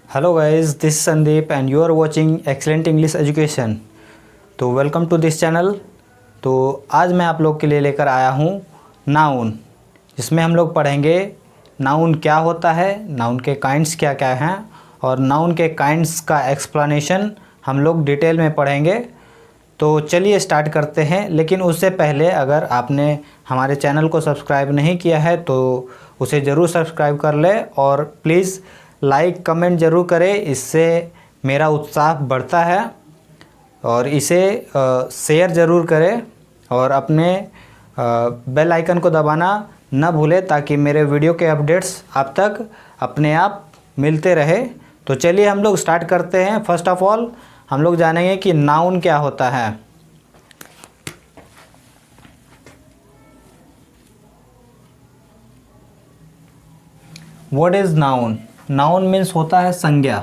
Hello guys, this Sandeep and you are watching excellent English education. तो welcome to this channel. तो आज मैं आप लोग के लिए लेकर आया हूँ नाउन, जिसमें हम लोग पढ़ेंगे नाउन क्या होता है, नाउन के काइंड्स क्या क्या हैं और नाउन के काइंड्स का एक्सप्लेनेशन हम लोग डिटेल में पढ़ेंगे। तो चलिए स्टार्ट करते हैं। लेकिन उससे पहले अगर आपने हमारे चैनल को सब्सक्राइब नहीं किया है तो उसे ज़रूर सब्सक्राइब कर ले और प्लीज़ लाइक कमेंट ज़रूर करें, इससे मेरा उत्साह बढ़ता है। और इसे शेयर ज़रूर करें और अपने बेल आइकन को दबाना न भूलें ताकि मेरे वीडियो के अपडेट्स आप तक अपने आप मिलते रहे। तो चलिए हम लोग स्टार्ट करते हैं। फर्स्ट ऑफ ऑल हम लोग जानेंगे कि नाउन क्या होता है। What is noun? Noun means होता है संज्ञा।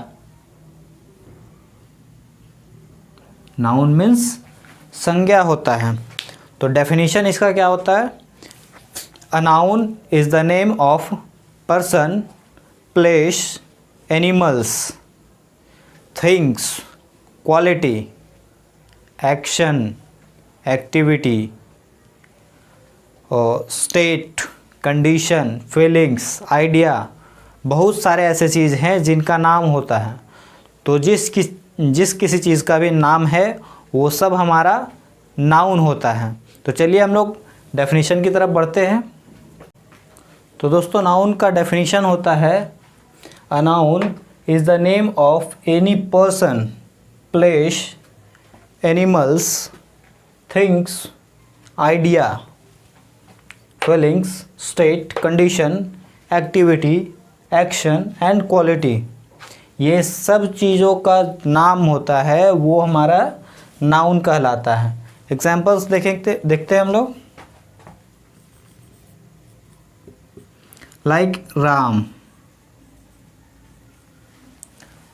नाउन मीन्स संज्ञा होता है। तो डेफिनेशन इसका क्या होता है? A noun is the name of person, place, animals, things, quality, action, activity, state, condition, feelings, idea, बहुत सारे ऐसे चीज़ हैं जिनका नाम होता है। तो जिस किसी चीज़ का भी नाम है वो सब हमारा नाउन होता है। तो चलिए हम लोग डेफिनेशन की तरफ बढ़ते हैं। तो दोस्तों नाउन का डेफिनेशन होता है a noun is the name of any person, place, animals, things, idea, feelings, state, condition, activity, action and quality. ये सब चीज़ों का नाम होता है, वो हमारा नाउन कहलाता है। एग्जाम्पल्स देखते हैं हम लोग। Like Ram.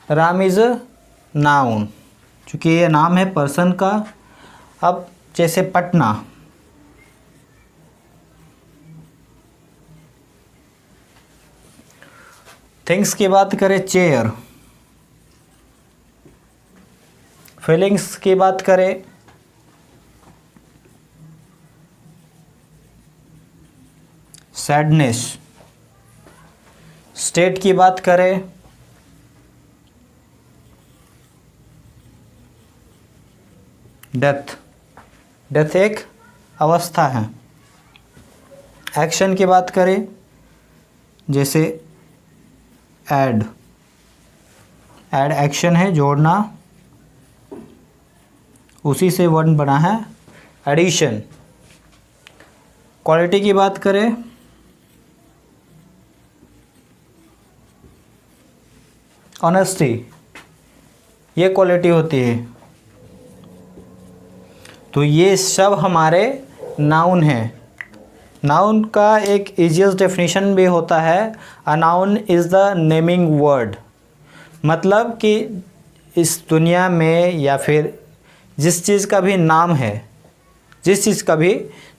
Ram is a noun, चूँकि ये नाम है पर्सन का। अब जैसे पटना, थिंग्स की बात करें चेयर, फीलिंग्स की बात करें सैडनेस, स्टेट की बात करें डेथ। डेथ एक अवस्था है। एक्शन की बात करें जैसे ऐड एक्शन है, जोड़ना, उसी से वर्ड बना है एडिशन। क्वालिटी की बात करें ऑनेस्टी, ये क्वालिटी होती है। तो ये सब हमारे नाउन हैं। नाउन का एक ईजीएस्ट डेफिनेशन भी होता है a noun is the naming word. मतलब कि इस दुनिया में या फिर जिस चीज़ का भी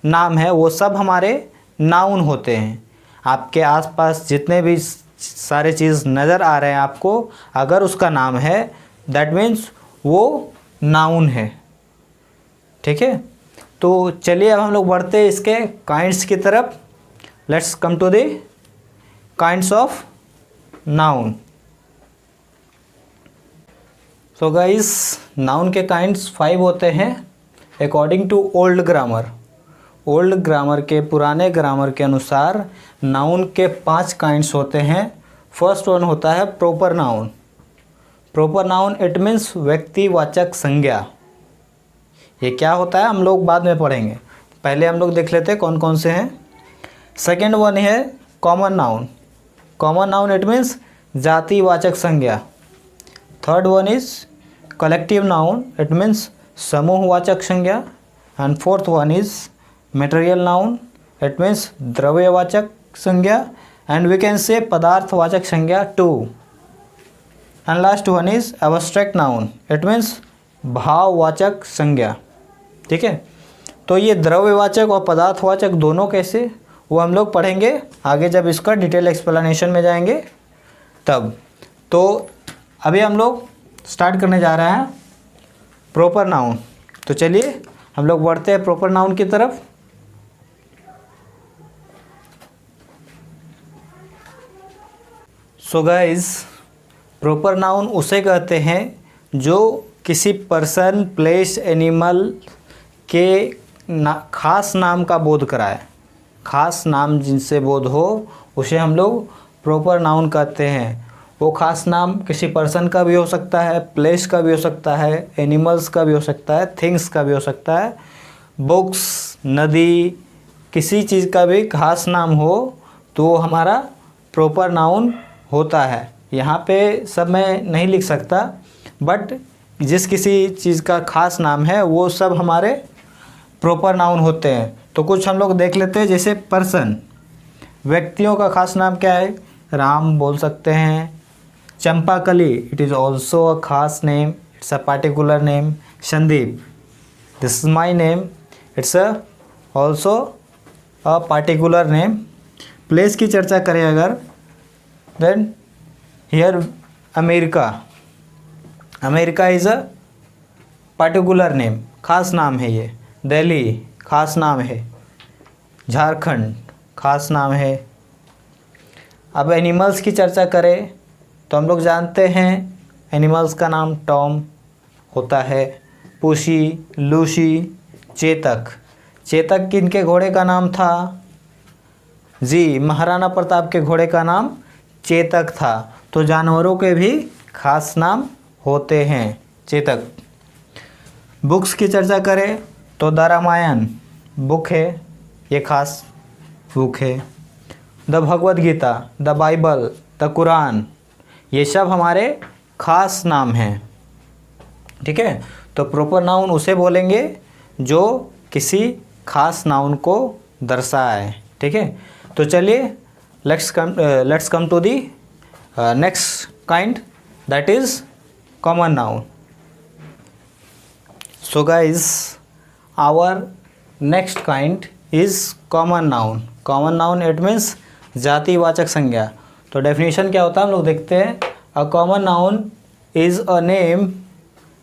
नाम है वो सब हमारे नाउन होते हैं। आपके आसपास जितने भी सारे चीज़ नज़र आ रहे हैं आपको, अगर उसका नाम है दैट मीन्स वो नाउन है। ठीक है, तो चलिए अब हम लोग बढ़ते हैं इसके काइंड्स की तरफ। Let's come to the kinds of noun. So guys, noun के काइंड्स 5 होते हैं according to old grammar. Old grammar के, पुराने ग्रामर के अनुसार नाउन के 5 काइंड्स होते हैं। फर्स्ट वन होता है proper noun. Proper noun it means व्यक्तिवाचक संज्ञा। ये क्या होता है हम लोग बाद में पढ़ेंगे, पहले हम लोग देख लेते हैं कौन कौन से हैं। सेकेंड वन है common noun. Common noun it means जातिवाचक संज्ञा। Third one is collective noun, it means समूहवाचक संज्ञा। And fourth one is material noun, it means द्रव्यवाचक संज्ञा। एंड वी कैन से पदार्थवाचक संज्ञा too. And last one is abstract noun, it means भाववाचक संज्ञा। ठीक है, तो ये द्रव्यवाचक और पदार्थवाचक दोनों कैसे, वो हम लोग पढ़ेंगे आगे जब इसका डिटेल एक्सप्लेनेशन में जाएंगे तब। तो अभी हम लोग स्टार्ट करने जा रहे हैं प्रॉपर नाउन। तो चलिए हम लोग बढ़ते हैं प्रॉपर नाउन की तरफ। सो गाइस, प्रॉपर नाउन उसे कहते हैं जो किसी पर्सन, प्लेस, एनिमल के खास नाम का बोध कराए। खास नाम जिनसे बोध हो उसे हम लोग प्रॉपर नाउन कहते हैं। वो खास नाम किसी पर्सन का भी हो सकता है, प्लेस का भी हो सकता है, एनिमल्स का भी हो सकता है, थिंग्स का भी हो सकता है, बुक्स, नदी, किसी चीज़ का भी खास नाम हो तो वो हमारा प्रॉपर नाउन होता है। यहाँ पे सब मैं नहीं लिख सकता, बट जिस किसी चीज़ का खास नाम है वो सब हमारे प्रॉपर नाउन होते हैं। तो कुछ हम लोग देख लेते हैं। जैसे पर्सन, व्यक्तियों का खास नाम क्या है? राम बोल सकते हैं। Champakali, it is also a खास name, it's a particular name. Sandeep, this is my name, it's a also a particular name. Place की चर्चा करें अगर, then here America, America is a particular name, खास नाम है ये। दिल्ली खास नाम है। झारखंड खास नाम है। अब एनिमल्स की चर्चा करें तो हम लोग जानते हैं एनिमल्स का नाम टॉम होता है, पुशी, लूसी, चेतक। चेतक किनके घोड़े का नाम था? जी, महाराणा प्रताप के घोड़े का नाम चेतक था। तो जानवरों के भी खास नाम होते हैं, चेतक। बुक्स की चर्चा करें तो द रामायण बुक है, ये खास बुक है। The Bhagavad Gita, the Bible, the Quran, ये सब हमारे खास नाम हैं। ठीक है, तो प्रॉपर नाउन उसे बोलेंगे जो किसी खास नाउन को दर्शाए। ठीक है, तो चलिए let's come to the next kind, that is common noun. So guys, our next kind is common noun. Common noun it means जातिवाचक संज्ञा। तो डेफिनेशन क्या होता है हम लोग देखते हैं। A common noun is a name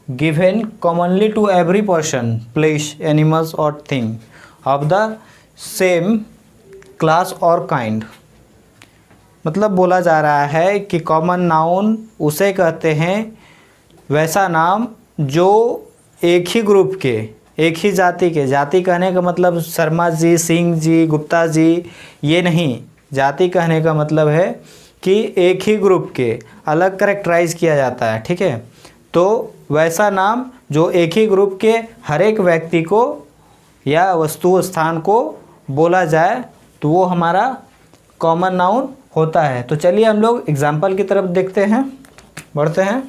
given commonly to every person, place, animals और thing of the same class और काइंड। मतलब बोला जा रहा है कि कॉमन नाउन उसे कहते हैं वैसा नाम जो एक ही ग्रुप के, एक ही जाति के, जाति कहने का मतलब शर्मा जी, सिंह जी, गुप्ता जी ये नहीं। जाति कहने का मतलब है कि एक ही ग्रुप के अलग करेक्टराइज किया जाता है। ठीक है, तो वैसा नाम जो एक ही ग्रुप के हर एक व्यक्ति को या वस्तु स्थान को बोला जाए तो वो हमारा कॉमन नाउन होता है। तो चलिए हम लोग एग्जाम्पल की तरफ देखते हैं, बढ़ते हैं।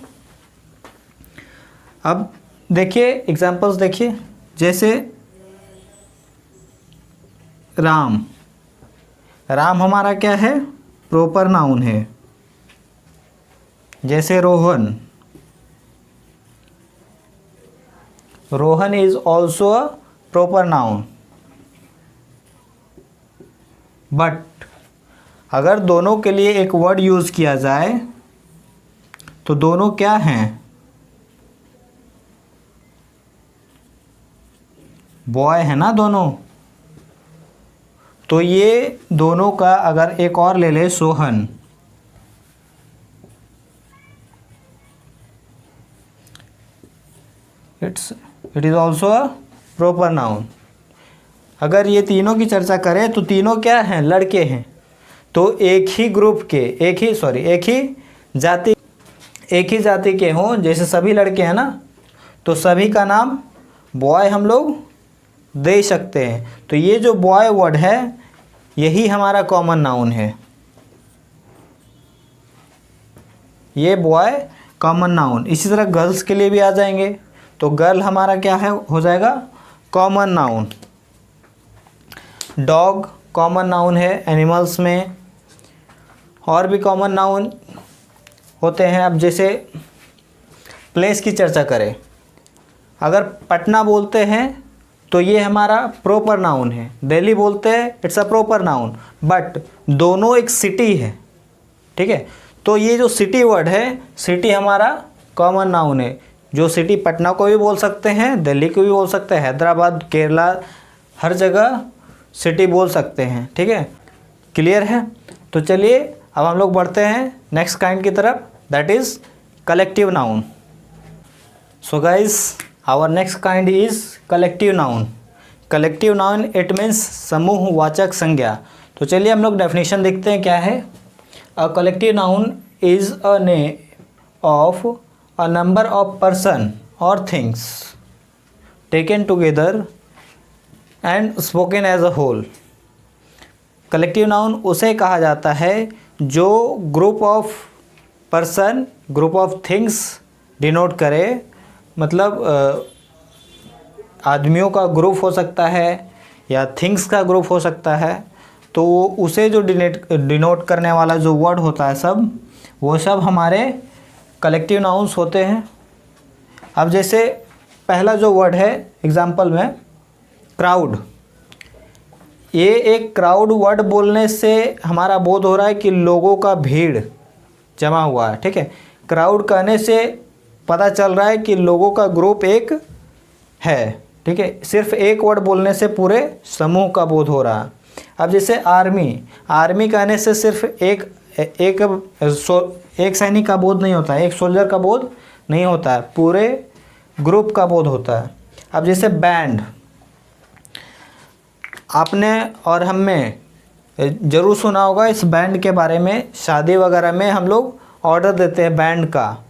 अब देखिए एग्जाम्पल्स देखिए, जैसे राम, राम हमारा क्या है? प्रॉपर नाउन है। जैसे Rohan, Rohan is also a proper noun. But अगर दोनों के लिए एक वर्ड यूज किया जाए तो दोनों क्या हैं? बॉय है ना दोनों। तो ये दोनों का अगर एक और ले ले, Sohan, it is also a proper noun. अगर ये तीनों की चर्चा करें तो तीनों क्या हैं? लड़के हैं। तो एक ही ग्रुप के, एक ही जाति के हों, जैसे सभी लड़के हैं ना, तो सभी का नाम बॉय हम लोग दे सकते हैं। तो ये जो बॉय वर्ड है यही हमारा कॉमन नाउन है। ये बॉय कॉमन नाउन। इसी तरह गर्ल्स के लिए भी आ जाएंगे तो गर्ल हमारा क्या है? हो जाएगा common noun. Dog common noun है एनिमल्स में। और भी कॉमन नाउन होते हैं। अब जैसे प्लेस की चर्चा करें, अगर पटना बोलते हैं तो ये हमारा प्रॉपर नाउन है। दिल्ली बोलते हैं, it's a proper noun. But दोनों एक सिटी है। ठीक है, तो ये जो सिटी वर्ड है, सिटी हमारा कॉमन नाउन है। जो सिटी पटना को भी बोल सकते हैं, दिल्ली को भी बोल सकते हैं, हैदराबाद, केरला, हर जगह सिटी बोल सकते हैं। ठीक है, क्लियर है। तो चलिए अब हम लोग बढ़ते हैं नेक्स्ट काइंड की तरफ, that is collective noun. So guys, our next kind is collective noun. Collective noun it means समूहवाचक संज्ञा। तो चलिए हम लोग डेफिनेशन देखते हैं क्या है। A collective noun is a name of a number of person और things taken together and spoken as a whole. Collective noun उसे कहा जाता है जो group of person, group of things denote करे। मतलब आदमियों का ग्रुप हो सकता है या थिंग्स का ग्रुप हो सकता है। तो उसे जो डिनोट करने वाला जो वर्ड होता है सब, वो सब हमारे कलेक्टिव नाउन्स होते हैं। अब जैसे पहला जो वर्ड है एग्जाम्पल में क्राउड, ये एक क्राउड वर्ड बोलने से हमारा बोध हो रहा है कि लोगों का भीड़ जमा हुआ है। ठीक है, क्राउड कहने से पता चल रहा है कि लोगों का ग्रुप एक है। ठीक है, सिर्फ एक वर्ड बोलने से पूरे समूह का बोध हो रहा है। अब जैसे आर्मी, आर्मी कहने से सिर्फ एक सैनिक का बोध नहीं होता है, एक सोल्जर का बोध नहीं होता है, पूरे ग्रुप का बोध होता है। अब जैसे बैंड, आपने और हम में ज़रूर सुना होगा इस बैंड के बारे में। शादी वगैरह में हम लोग ऑर्डर देते हैं बैंड का,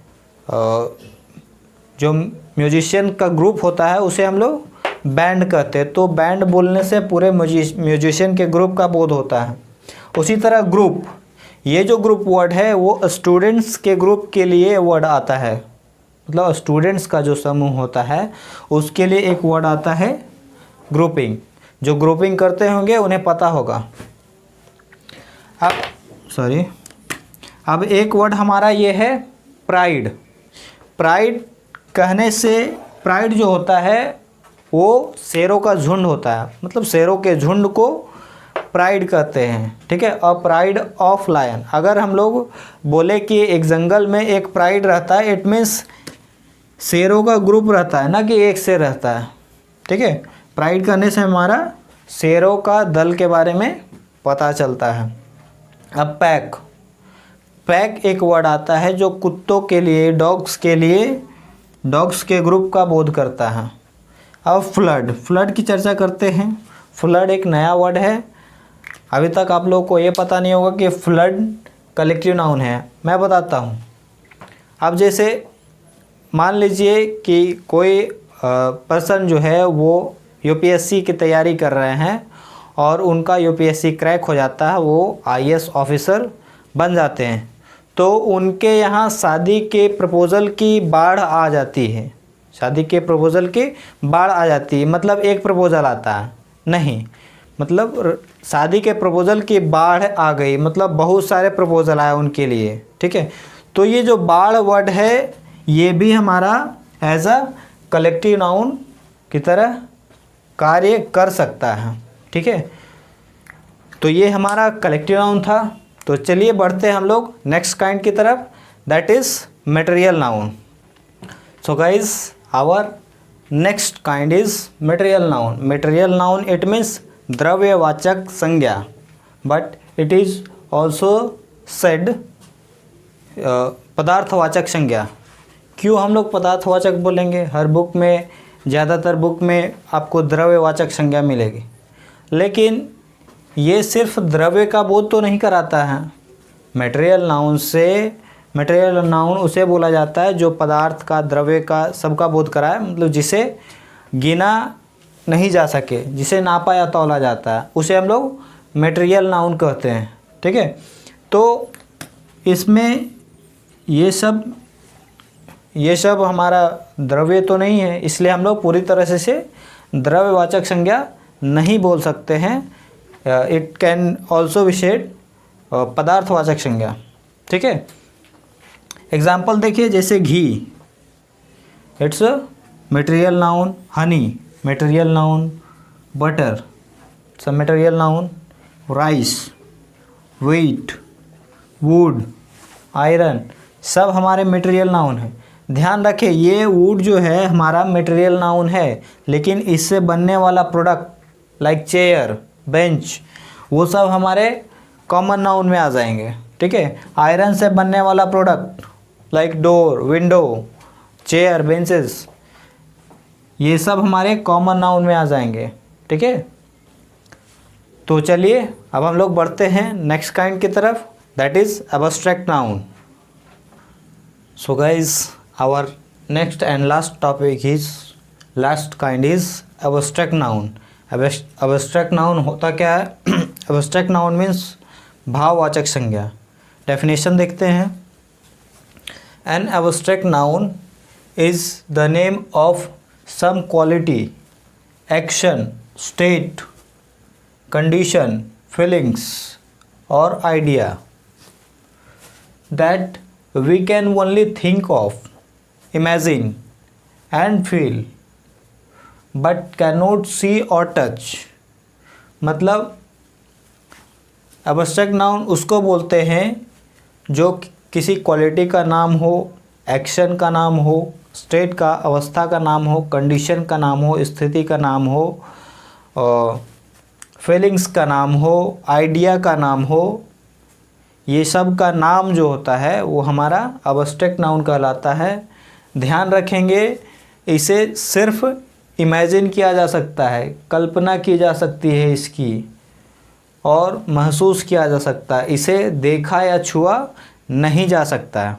जो म्यूजिशियन का ग्रुप होता है उसे हम लोग बैंड कहते हैं। तो बैंड बोलने से पूरे म्यूजिशियन के ग्रुप का बोध होता है। उसी तरह ग्रुप, ये जो ग्रुप वर्ड है वो स्टूडेंट्स के ग्रुप के लिए वर्ड आता है। मतलब स्टूडेंट्स का जो समूह होता है उसके लिए एक वर्ड आता है ग्रुपिंग। जो ग्रुपिंग करते होंगे उन्हें पता होगा। अब एक वर्ड हमारा ये है प्राइड। प्राइड कहने से, प्राइड जो होता है वो शेरों का झुंड होता है। मतलब शेरों के झुंड को प्राइड कहते हैं। ठीक है, और प्राइड ऑफ लायन, अगर हम लोग बोले कि एक जंगल में एक प्राइड रहता है, इट मीन्स शेरों का ग्रुप रहता है, ना कि एक शेर रहता है। ठीक है, प्राइड करने से हमारा शेरों का दल के बारे में पता चलता है। अब पैक, पैक एक वर्ड आता है जो कुत्तों के लिए, डॉग्स के लिए, डॉग्स के ग्रुप का बोध करता है। अब फ्लड, फ्लड की चर्चा करते हैं। फ्लड एक नया वर्ड है, अभी तक आप लोगों को ये पता नहीं होगा कि फ्लड कलेक्टिव नाउन है। मैं बताता हूँ। अब जैसे मान लीजिए कि कोई पर्सन जो है वो यूपीएससी की तैयारी कर रहे हैं और उनका यूपीएससी क्रैक हो जाता है, वो आईएएस ऑफिसर बन जाते हैं। तो उनके यहाँ शादी के प्रपोज़ल की बाढ़ आ जाती है। शादी के प्रपोज़ल की बाढ़ आ जाती है, मतलब एक प्रपोज़ल आता है नहीं, मतलब शादी के प्रपोज़ल की बाढ़ आ गई, मतलब बहुत सारे प्रपोज़ल आए उनके लिए। ठीक है, तो ये जो बाढ़ वर्ड है ये भी हमारा एज अ कलेक्टिव नाउन की तरह कार्य कर सकता है। ठीक है, तो ये हमारा कलेक्टिव नाउन था। तो चलिए बढ़ते हैं हम लोग नेक्स्ट काइंड की तरफ, that is material noun. So guys, our next kind is material noun. Material noun it means द्रव्यवाचक संज्ञा, but it is also said पदार्थवाचक संज्ञा। क्यों हम लोग पदार्थवाचक बोलेंगे? हर बुक में, ज़्यादातर बुक में आपको द्रव्यवाचक संज्ञा मिलेगी, लेकिन ये सिर्फ द्रव्य का बोध तो नहीं कराता है। मटेरियल नाउन से, मटेरियल नाउन उसे बोला जाता है जो पदार्थ का, द्रव्य का, सबका बोध कराए। मतलब जिसे गिना नहीं जा सके, जिसे नापा या तौला जाता है, उसे हम लोग मटेरियल नाउन कहते हैं। ठीक है, तो इसमें ये सब हमारा द्रव्य तो नहीं है, इसलिए हम लोग पूरी तरह से द्रव्यवाचक संज्ञा नहीं बोल सकते हैं। It can also be said पदार्थवाचक संज्ञा। ठीक है, एग्जाम्पल देखिए, जैसे ghee, it's a material noun. Honey material noun. Butter it's a material noun. Rice, wheat, wood, iron, सब हमारे मटेरियल नाउन है। ध्यान रखें ये वुड जो है हमारा मटेरियल नाउन है, लेकिन इससे बनने वाला प्रोडक्ट लाइक चेयर, बेंच, वो सब हमारे कॉमन नाउन में आ जाएंगे। ठीक है, आयरन से बनने वाला product like door, window, chair, benches, ये सब हमारे कॉमन नाउन में आ जाएंगे। ठीक है, तो चलिए अब हम लोग बढ़ते हैं नेक्स्ट काइंड की तरफ, that is abstract noun. So guys our next and last topic is, last kind is abstract noun. Abstract noun होता क्या है? एब्स्ट्रैक्ट नाउन मीन्स भाववाचक संज्ञा। डेफिनेशन देखते हैं। An abstract noun is the name of some quality, action, state, condition, feelings or idea that we can only think of, imagine and feel but cannot see or touch। मतलब abstract noun उसको बोलते हैं जो किसी quality का नाम हो, action का नाम हो, स्टेट का, अवस्था का नाम हो, कंडीशन का नाम हो, स्थिति का नाम हो, और फीलिंग्स का नाम हो, आइडिया का नाम हो, ये सब का नाम जो होता है वो हमारा एब्स्ट्रैक्ट नाउन कहलाता है। ध्यान रखेंगे इसे सिर्फ इमेजिन किया जा सकता है, कल्पना की जा सकती है इसकी, और महसूस किया जा सकता है, इसे देखा या छुआ नहीं जा सकता है।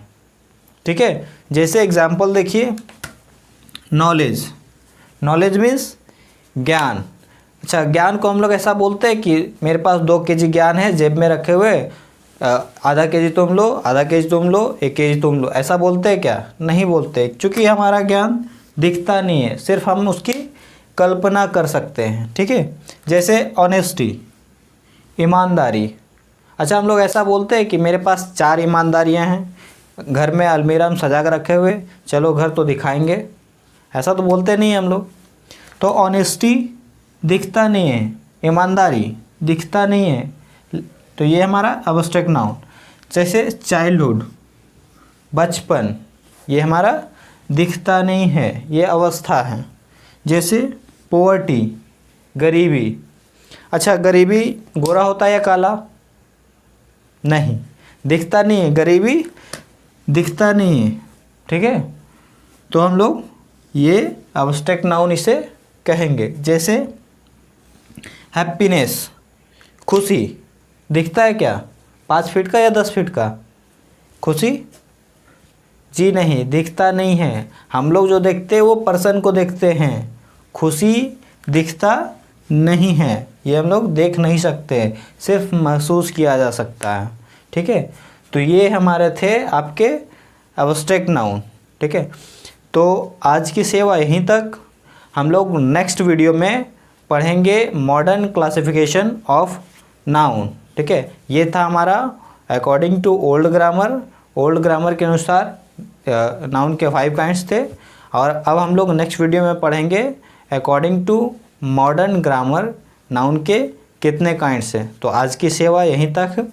ठीक है, जैसे एग्जाम्पल देखिए, नॉलेज। नॉलेज मीन्स ज्ञान। अच्छा, ज्ञान को हम लोग ऐसा बोलते हैं कि मेरे पास 2 kg ज्ञान है जेब में रखे हुए, आधा kg तुम लो, आधा kg तुम लो, 1 kg तुम लो, ऐसा बोलते हैं क्या? नहीं बोलते, क्योंकि हमारा ज्ञान दिखता नहीं है, सिर्फ हम उसकी कल्पना कर सकते हैं। ठीक है, जैसे ऑनेस्टी, ईमानदारी। अच्छा, हम लोग ऐसा बोलते हैं कि मेरे पास 4 ईमानदारियाँ हैं, घर में अलमीरा में सजा कर रखे हुए, चलो घर तो दिखाएंगे, ऐसा तो बोलते नहीं हम लोग। तो ऑनेस्टी दिखता नहीं है, ईमानदारी दिखता नहीं है, तो ये हमारा एब्स्ट्रैक्ट नाउन। जैसे चाइल्डहुड, बचपन, ये हमारा दिखता नहीं है, ये अवस्था है। जैसे पॉवर्टी, गरीबी। अच्छा, गरीबी गोरा होता है या काला? नहीं, दिखता नहीं है, गरीबी दिखता नहीं है। ठीक है, तो हम लोग ये एब्स्ट्रैक्ट नाउन इसे कहेंगे। जैसे हैप्पीनेस, खुशी, दिखता है क्या? 5 फीट का या 10 फीट का? खुशी जी नहीं, दिखता नहीं है। हम लोग जो देखते हैं वो पर्सन को देखते हैं, खुशी दिखता नहीं है, ये हम लोग देख नहीं सकते, सिर्फ महसूस किया जा सकता है। ठीक है, तो ये हमारे थे आपके एब्स्ट्रैक्ट नाउन। ठीक है, तो आज की सेवा यहीं तक। हम लोग नेक्स्ट वीडियो में पढ़ेंगे मॉडर्न क्लासिफिकेशन ऑफ नाउन। ठीक है, ये था हमारा according to old grammar. Old grammar के अनुसार नाउन के 5 काइंड्स थे, और अब हम लोग नेक्स्ट वीडियो में पढ़ेंगे according to modern grammar noun के कितने काइंड्स हैं। तो आज की सेवा यहीं तक।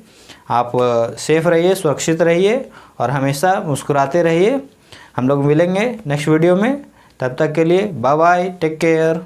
आप सेफ रहिए, सुरक्षित रहिए और हमेशा मुस्कुराते रहिए। हम लोग मिलेंगे नेक्स्ट वीडियो में, तब तक के लिए बाय बाय, टेक केयर।